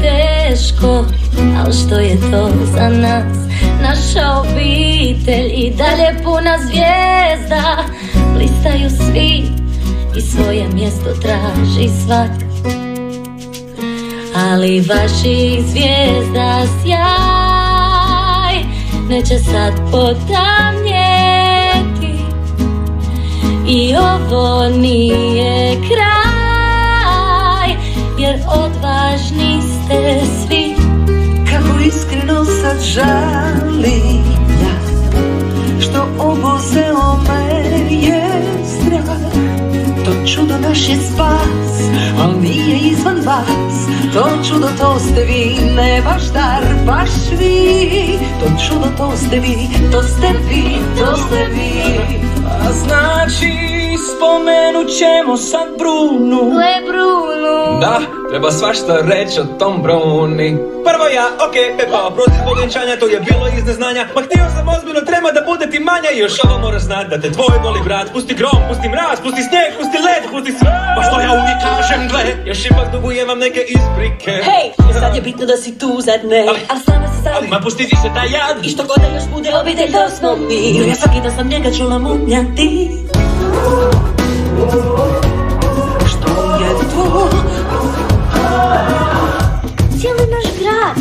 teško, al što je to za nas? Naša obitelj i dalje puna zvijezda. Blistaju svi i svoje mjesto traži svak. Ali vaših zvijezda sjaj neće sad potamnjeti. I ovo nije kraj, jer odvažni ste svi. Kako iskreno sad žalim ja, što obuzelo me je strah. To čudo naš je spas, al nije izvan vas. To čudo to ste vi, ne vaš dar, baš vi. To čudo to ste vi, to ste vi, to ste vi. A znači spomenut ćemo sad Brunu. Gle Brunu. Da, treba svašta reći o tom Bruni. Prvo ja, okej, Pepa, protiv zbog vjenčanja, to je bilo iz neznanja. Ma htio sam ozbiljno, treba da bude ti manja. I još ovo moraš znat, da te tvoj voli brat. Pusti grom, pusti mraz, pusti snijeg, pusti led, pusti sve. Pa što ja uvijek kažem, gle, još ipak dugujem vam neke isprike. Hej, sad je bitno da si tu za ne. Ali sama se sad. Ma pusti ti se taj jad. I što god da još bude obitelj, to smo mi. Jer ja svaki da sam njega čula munjati. Što je to? Cijeli naš grad.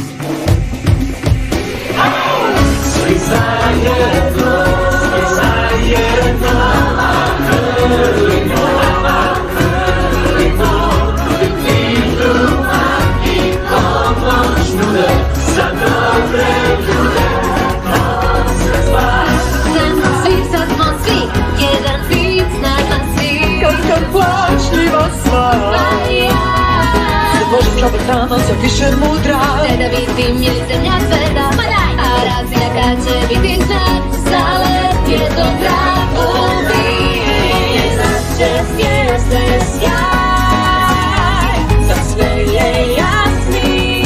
Svi zajedno, svi zajedno. Grlimo, grlimo. Vidu i pomoć nude. Za dobre ljude. To sve spas. Svi sad smo svi, jedan bit znaka svi. Kako plačljiva sva. Božim čovjek tamo se piše mudra. Ne da vidim je li zemlja tvrda. A razina kad će biti znak, zalet je do pravu vid. Naše zvijezde sjaj, za sve je jasniji.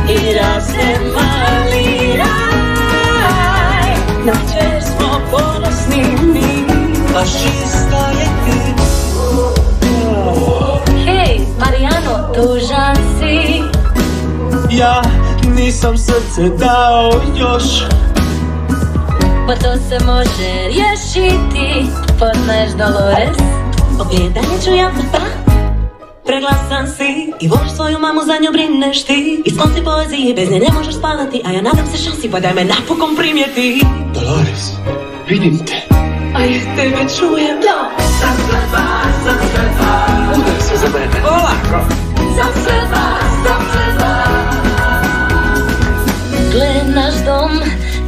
I raste mali raj, na čer smo ponosni mi. Baš čista je ti. Marijano, tužan si. Ja nisam srce dao još. Pa to se može riješiti. Poznaješ Dolores? Ogledanje ću ja pa. Preglasan si i voliš svoju mamu, za nju brineš ti. I sklon si poeziji, bez nje ne možeš spavati. A ja nadam se šansi, pa daj me napokon primijeti. Dolores, vidim te. A ja tebe čujem. Sam sve vas, sam sve vas. Udaj se za mene. Olako. Sam sve vas, sam sve vas. Gle naš dom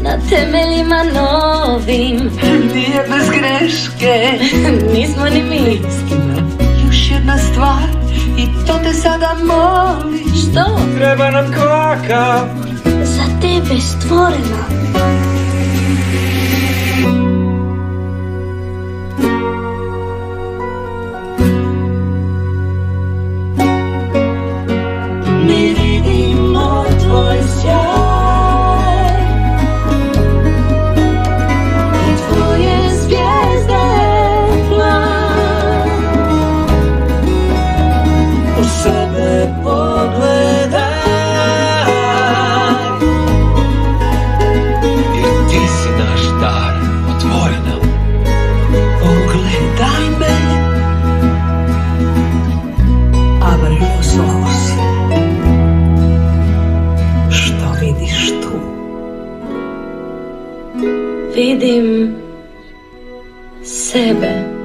na temeljima novim. Nije bez greške. Nismo ni mi. Još jedna stvar i to te sada molim. Što? Treba nam kvaka. Za tebe stvorena. Mi vidimo tvoj sjaj i tvoje zvijezde plan. U sebe pogledaj. I ti si naš dar, otvori nam. Pogledaj me. Abri los ojos. Što vidiš tu? Vidim sebe.